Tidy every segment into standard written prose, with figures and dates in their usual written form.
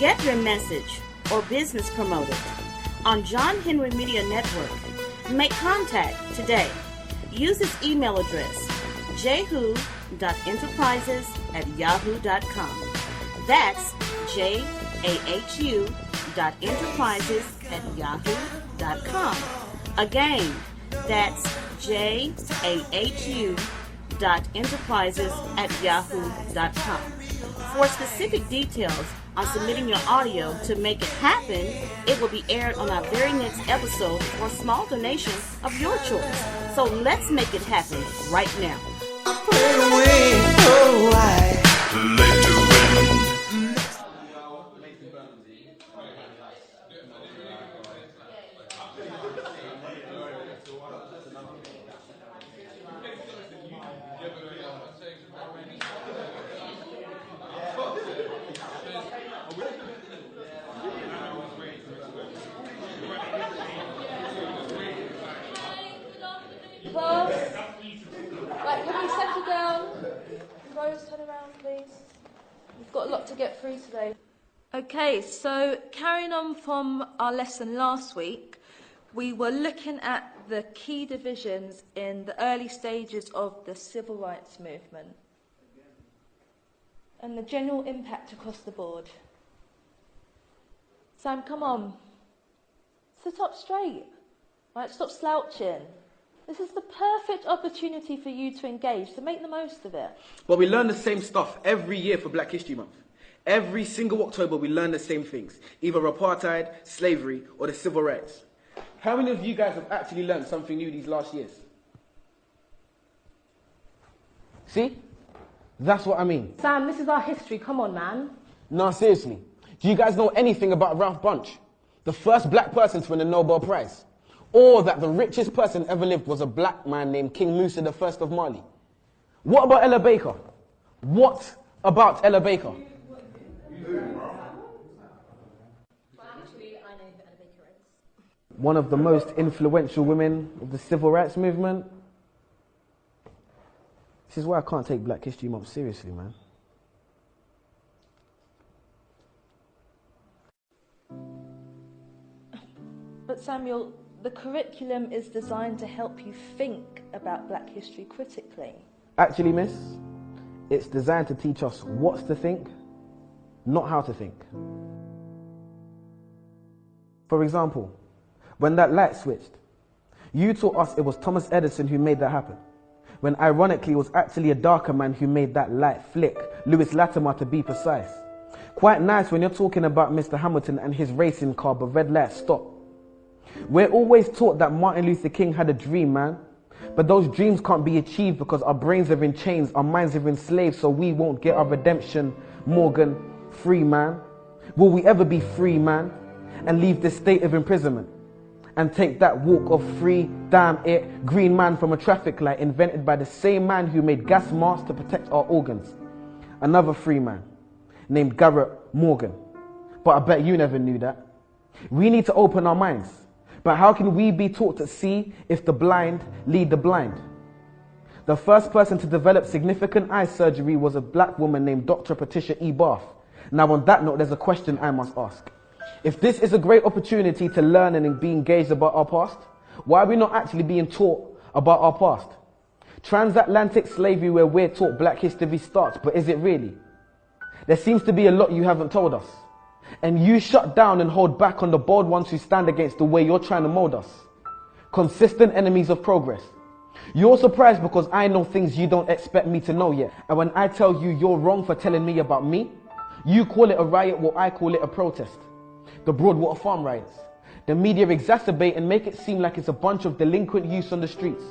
Get your message or business promoted on John Henry Media Network. Make contact today. Use his email address, jahu.enterprises@yahoo.com. That's jahu.enterprises@yahoo.com. Again, that's jahu.enterprises@yahoo.com. For specific details on submitting your audio to make it happen, it will be aired on our very next episode for a small donation of your choice. So let's make it happen right now. Class, right, can we settle down? Rose, turn around, please. We've got a lot to get through today. Okay, so carrying on from our lesson last week, we were looking at the key divisions in the early stages of the civil rights movement and the general impact across the board. Sam, come on. Sit up straight. Right, stop slouching. This is the perfect opportunity for you to engage, so make the most of it. But we learn the same stuff every year for Black History Month. Every single October we learn the same things, either apartheid, slavery, or the civil rights. How many of you guys have actually learned something new these last years? See? That's what I mean. Sam, this is our history, come on, man. No, seriously. Do you guys know anything about Ralph Bunche? The first black person to win a Nobel Prize? Or that the richest person ever lived was a black man named King Musa I of Mali? What about Ella Baker? What about Ella Baker? One of the most influential women of the civil rights movement. This is why I can't take Black History Month seriously, man. But Samuel, the curriculum is designed to help you think about Black history critically. Actually, miss, it's designed to teach us what to think, not how to think. For example, when that light switched, you taught us it was Thomas Edison who made that happen, when ironically it was actually a darker man who made that light flick, Lewis Latimer to be precise. Quite nice when you're talking about Mr. Hamilton and his racing car, but red light stop. We're always taught that Martin Luther King had a dream, man. But those dreams can't be achieved because our brains are in chains, our minds are enslaved, so we won't get our redemption. Morgan, free, man. Will we ever be free, man? And leave this state of imprisonment? And take that walk of free, damn it, green man from a traffic light invented by the same man who made gas masks to protect our organs. Another free man named Garrett Morgan. But I bet you never knew that. We need to open our minds. But how can we be taught to see if the blind lead the blind? The first person to develop significant eye surgery was a black woman named Dr. Patricia E. Bath. Now on that note, there's a question I must ask. If this is a great opportunity to learn and be engaged about our past, why are we not actually being taught about our past? Transatlantic slavery where we're taught Black history starts, but is it really? There seems to be a lot you haven't told us. And you shut down and hold back on the bold ones who stand against the way you're trying to mold us. Consistent enemies of progress. You're surprised because I know things you don't expect me to know yet. And when I tell you you're wrong for telling me about me, you call it a riot while I call it a protest. The Broadwater Farm riots. The media exacerbate and make it seem like it's a bunch of delinquent youths on the streets,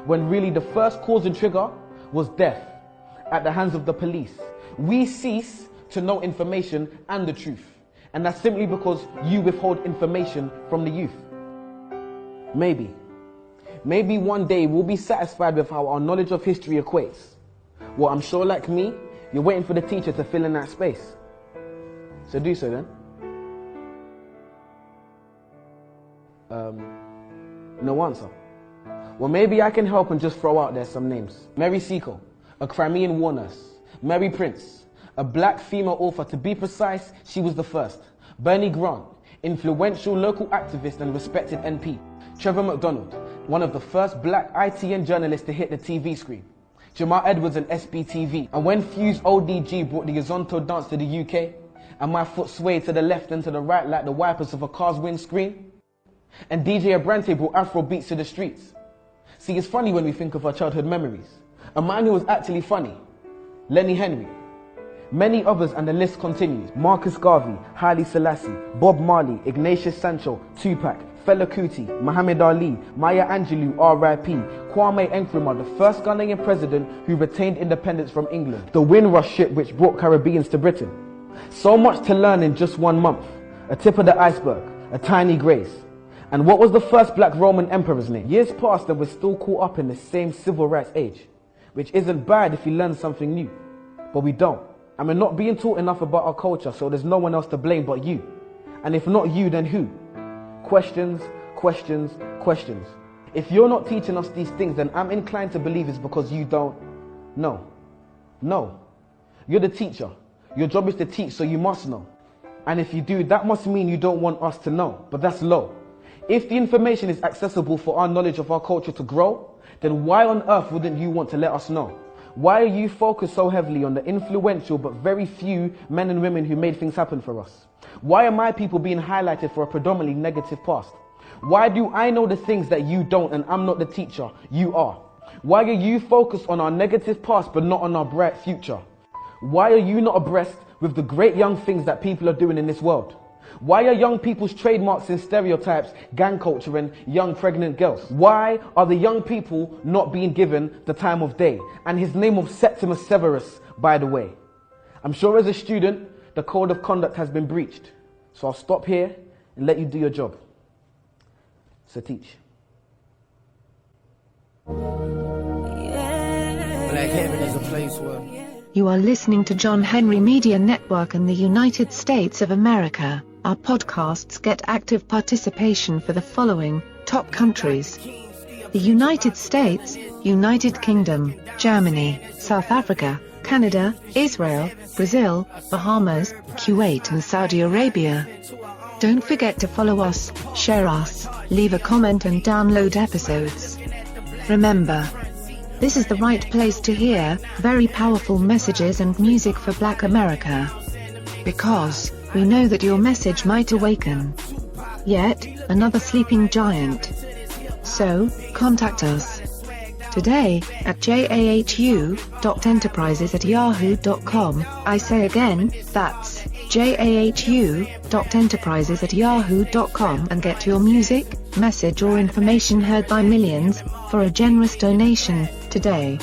when really the first cause and trigger was death at the hands of the police. We cease to know information and the truth. And that's simply because you withhold information from the youth. Maybe one day we'll be satisfied with how our knowledge of history equates. Well, I'm sure like me, you're waiting for the teacher to fill in that space. So do so then. No answer. Well, maybe I can help and just throw out there some names. Mary Seacole, a Crimean war nurse. Mary Prince, A black female author, to be precise, she was the first. Bernie Grant, influential local activist and respected MP. Trevor McDonald, one of the first black ITN journalists to hit the TV screen. Jamal Edwards and SBTV. And when Fuse ODG brought the Yazonto dance to the UK, and my foot swayed to the left and to the right like the wipers of a car's windscreen, and DJ Abrante brought Afro beats to the streets. See, it's funny when we think of our childhood memories. A man who was actually funny, Lenny Henry. Many others, and the list continues. Marcus Garvey, Haile Selassie, Bob Marley, Ignatius Sancho, Tupac, Fela Kuti, Muhammad Ali, Maya Angelou, R.I.P., Kwame Nkrumah, the first Ghanaian president who retained independence from England, the Windrush ship which brought Caribbeans to Britain. So much to learn in just 1 month. A tip of the iceberg, a tiny grace. And what was the first black Roman emperor's name? Years passed and we're still caught up in the same civil rights age, which isn't bad if you learn something new. But we don't. And we're not being taught enough about our culture, so there's no one else to blame but you. And if not you, then who? Questions, questions, questions. If you're not teaching us these things, then I'm inclined to believe it's because you don't know. No. You're the teacher. Your job is to teach, so you must know. And if you do, that must mean you don't want us to know. But that's low. If the information is accessible for our knowledge of our culture to grow, then why on earth wouldn't you want to let us know? Why are you focused so heavily on the influential but very few men and women who made things happen for us? Why are my people being highlighted for a predominantly negative past? Why do I know the things that you don't and I'm not the teacher, you are? Why are you focused on our negative past but not on our bright future? Why are you not abreast with the great young things that people are doing in this world? Why are young people's trademarks and stereotypes gang culture and young pregnant girls? Why are the young people not being given the time of day? And his name of Septimus Severus, by the way. I'm sure as a student, the code of conduct has been breached. So I'll stop here and let you do your job. So teach. Black Heaven is a place where... You are listening to John Henry Media Network in the United States of America. Our podcasts get active participation for the following top countries: the United States, United Kingdom, Germany, South Africa, Canada, Israel, Brazil, Bahamas, Kuwait and Saudi Arabia. Don't forget to follow us, share us, leave a comment and download episodes. Remember, this is the right place to hear very powerful messages and music for Black America. Because we know that your message might awaken yet another sleeping giant. So, contact us today at jahu.enterprises@yahoo.com. I say again, that's jahu.enterprises@yahoo.com, and get your music, message or information heard by millions for a generous donation today.